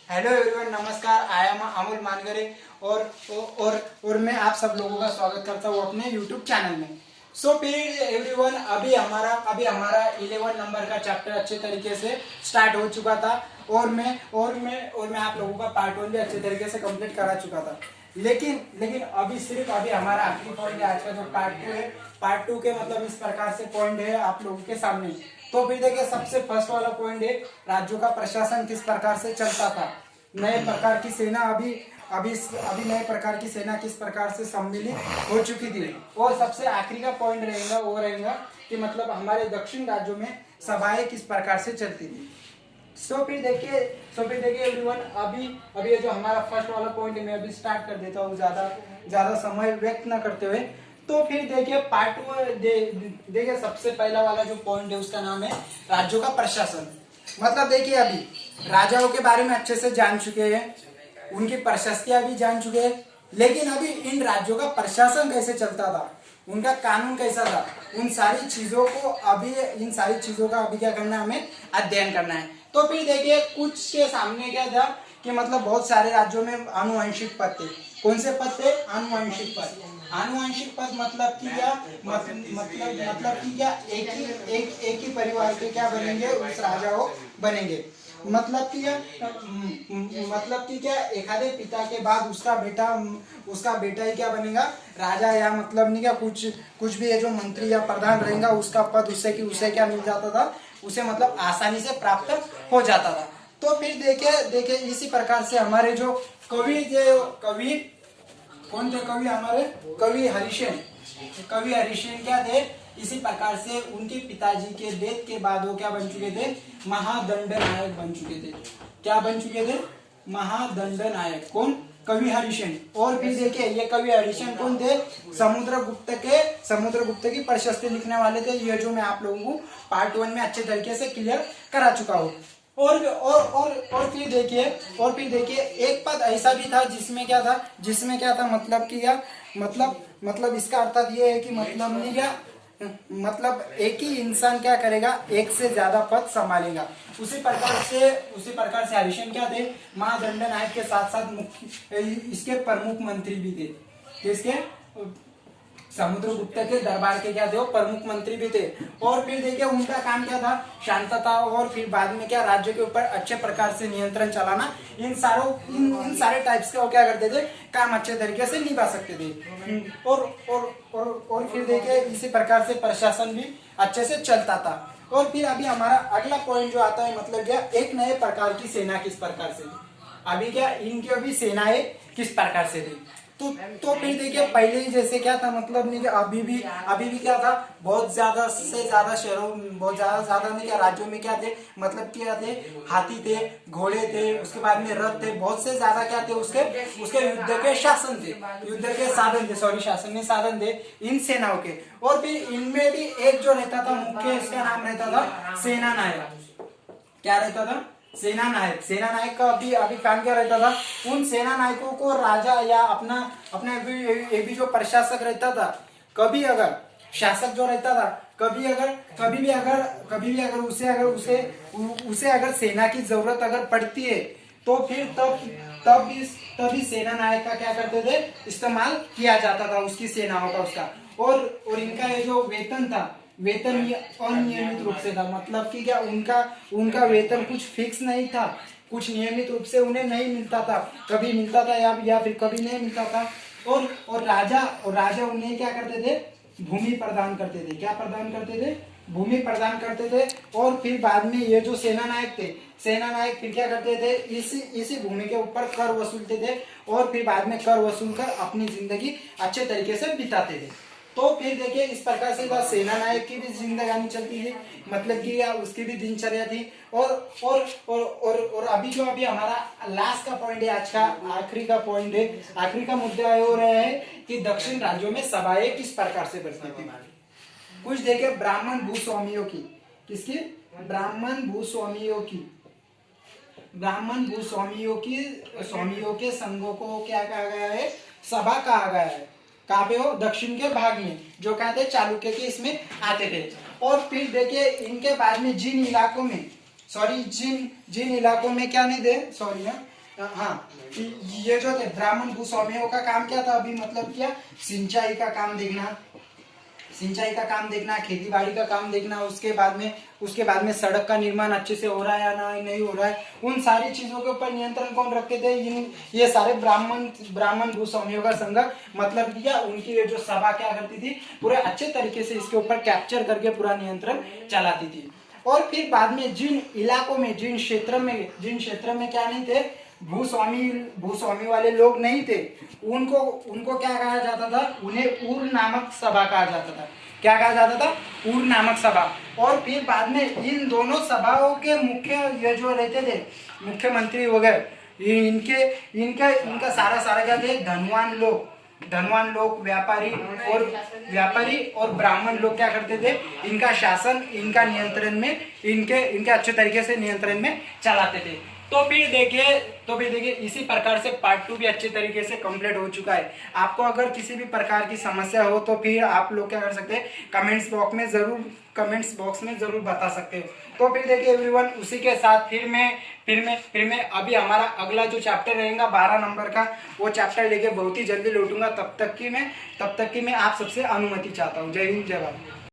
Hello everyone, नमस्कार। I am Amol मानगरे और मैं आप सब लोगों का स्वागत करता हूँ अपने यूट्यूब चैनल में। फिर एवरीवन, अभी हमारा 11 नंबर का चैप्टर अच्छे तरीके से स्टार्ट हो चुका था और मैं आप लोगों का पार्ट 1 भी अच्छे तरीके से कंप्लीट करा चुका था। लेकिन अभी हमारा आखिरी पॉइंट है आज का, जो पार्ट 2 है। पार्ट 2 के मतलब इस प्रकार से पॉइंट है आप लोगों के सामने। तो फिर देखिए, सबसे फर्स्ट वाला पॉइंट है, राज्यों का प्रशासन किस प्रकार से चलता था। नए प्रकार की सेना अभी नए प्रकार की सेना किस प्रकार से सम्मिलित हो चुकी थी। और सबसे आखिरी का पॉइंट रहेगा वो रहेगा कि मतलब हमारे दक्षिण राज्यों में सभाएं किस प्रकार से चलती थी। फिर देखिए एवरीवन, अभी ये जो हमारा फर्स्ट वाला पॉइंट है, मैं अभी स्टार्ट कर देता हूँ ज्यादा समय व्यक्त न करते हुए। तो फिर देखिए पार्ट 2 देखिए, सबसे पहला वाला जो पॉइंट है उसका नाम है राज्यों का प्रशासन। मतलब देखिए, अभी राजाओं के बारे में अच्छे से जान चुके हैं, उनकी प्रशस्तियां भी जान चुके हैं, लेकिन अभी इन राज्यों का प्रशासन कैसे चलता था, उनका कानून कैसा था, इन सारी चीजों का अभी क्या करना है, हमें अध्ययन करना है। तो फिर देखिए, कुछ के सामने क्या था कि मतलब बहुत सारे राज्यों में आनुवंशिक पद थे। कौन से पद थे? आनुवंशिक पद। आनुवंशिक पद मतलब कि क्या, मतलब कि क्या, एक ही परिवार के क्या बनेंगे, उस राजाओं बनेंगे। मतलब कि क्या एखादे पिता के बाद उसका बेटा ही क्या बनेगा, राजा। या मतलब नहीं क्या, कुछ भी है जो मंत्री या प्रधान रहेगा, उसका पद उसे क्या मिल जाता था, उसे मतलब आसानी से प्राप्त हो जाता था। तो फिर देखिए इसी प्रकार से हमारे जो कवि कौन थे, हमारे कवि हरिसेन क्या थे, इसी प्रकार से उनके पिताजी के डेथ के बाद वो क्या बन चुके थे, महादंड नायक बन चुके थे। क्या बन चुके थे? महादंड नायक। कौन? कवि हरिसेन। और फिर देखिए, ये कवि हरिसेन कौन थे? समुद्रगुप्त की प्रशस्ति लिखने वाले थे। ये जो मैं आप लोगों को पार्ट 1 में अच्छे तरीके से क्लियर करा चुका हूँ। और फिर देखिए एक पद ऐसा भी था जिसमें क्या था मतलब कि क्या, मतलब इसका अर्थात ये है कि मतलब नहीं क्या, मतलब एक ही इंसान क्या करेगा, एक से ज्यादा पद संभालेगा। उसी प्रकार से हरिसेन क्या थे, महादंड नायक के साथ साथ इसके प्रमुख मंत्री भी थे। किसके? समुद्रगुप्त के दरबार के क्या थे, वो प्रमुख मंत्री भी थे। और फिर देखिए, उनका काम क्या था, शांतता और फिर बाद में क्या, राज्य के ऊपर अच्छे प्रकार से नियंत्रण चलाना। इन सारे टाइप्स का वो क्या करते थे, काम अच्छे तरीके से निभा सकते थे। और फिर देखिए, इसी प्रकार से प्रशासन भी अच्छे से चलता था। और फिर अभी हमारा अगला पॉइंट जो आता है, मतलब क्या, एक नए प्रकार की सेना किस प्रकार से थी। अभी क्या, इनकी अभी सेनाएं किस प्रकार से थी। तो फिर देखिए, पहले ही जैसे क्या था, मतलब नहीं कि अभी भी क्या था, बहुत ज्यादा से ज्यादा शहरों में, बहुत ज्यादा नहीं क्या, राज्यों में क्या थे, मतलब क्या थे, हाथी थे, घोड़े थे, उसके बाद में रथ थे, बहुत से ज्यादा क्या थे, उसके युद्ध के शासन थे, युद्ध के साधन थे, सॉरी शासन नहीं साधन थे इन सेनाओं के। और फिर इनमें भी एक जो रहता था मुख्य, इसका नाम रहता था सेना नायक। क्या रहता था? सेना नायक का अभी काम क्या रहता था, उन सेना नायकों को राजा या अपना भी जो प्रशासक रहता था, कभी अगर शासक जो रहता था, कभी भी अगर उसे अगर सेना की जरूरत अगर पड़ती है, तो फिर तभी सेना नायक का क्या करते थे, इस्तेमाल किया जाता था, उसकी सेनाओं का, उसका। और इनका ये जो वेतन था, वेतन अनियमित रूप से था। मतलब कि क्या, उनका वेतन कुछ फिक्स नहीं था, कुछ नियमित रूप से उन्हें नहीं मिलता था, कभी मिलता था या फिर कभी नहीं मिलता था। और राजा उन्हें क्या करते थे, भूमि प्रदान करते थे। क्या प्रदान करते थे? भूमि प्रदान करते थे। और फिर बाद में ये जो सेना नायक फिर क्या करते थे, इसी भूमि के ऊपर कर वसूलते थे, और फिर बाद में कर वसूल कर अपनी जिंदगी अच्छे तरीके से बिताते थे। तो फिर देखिए, इस प्रकार से सेना नायक की भी जिंदगानी चलती थी, मतलब कि या उसकी भी दिनचर्या थी। और अभी हमारा लास्ट का पॉइंट है, आज का आखिरी का पॉइंट है, आखिरी का मुद्दा हो रहा है कि दक्षिण राज्यों में सभाएं किस प्रकार से बढ़ती थी। कुछ देखिए, ब्राह्मण भूस्वामियों की, किसकी? स्वामियों के संघों को क्या कहा गया है, सभा कहा गया है। कहाँ पे हो? दक्षिण के भाग में, जो कहते हैं चालुक्य के इसमें आते थे। और फिर देखिए, इनके बाद में जिन इलाकों में क्या नहीं थे, हाँ, ये जो थे ब्राह्मण भूस्वामियों का काम क्या था अभी, मतलब क्या, सिंचाई का काम देखना, सिंचाई का काम देखना, खेती बाड़ी का काम देखना, उसके बाद में सड़क का निर्माण अच्छे से हो रहा है या नहीं हो रहा है, उन सारी चीजों के ऊपर नियंत्रण कौन रखते थे, ये सारे ब्राह्मण भूस्वामियों का संघ, मतलब क्या उनकी ये जो सभा क्या करती थी, पूरे अच्छे तरीके से इसके ऊपर कैप्चर करके पूरा नियंत्रण चलाती थी। और फिर बाद में जिन इलाकों में, जिन क्षेत्र में क्या नहीं थे, भूस्वामी वाले लोग नहीं थे, उनको क्या कहा जाता था, उन्हें उर नामक सभा कहा जाता था। क्या कहा जाता था, उर नामक सभा। और फिर बाद में इन दोनों सभाओं के मुख्य ये जो रहते थे, मुख्यमंत्री वगैरह, इनका सारा क्या थे, धनवान लोग, व्यापारी और ब्राह्मण लोग क्या करते थे, इनका शासन, इनका नियंत्रण में, इनके अच्छे तरीके से नियंत्रण में चलाते थे। तो फिर देखिए इसी प्रकार से पार्ट 2 भी अच्छे तरीके से कंप्लीट हो चुका है। आपको अगर किसी भी प्रकार की समस्या हो तो फिर आप लोग क्या कर सकते हैं, कमेंट्स बॉक्स में जरूर बता सकते हो। तो फिर देखिए एवरीवन, उसी के साथ फिर मैं अभी हमारा अगला जो चैप्टर रहेगा 12 नंबर का, वो चैप्टर लेके बहुत ही जल्दी लौटूंगा। तब तक की मैं आप सबसे अनुमति चाहता हूँ। जय हिंद, जय भारत।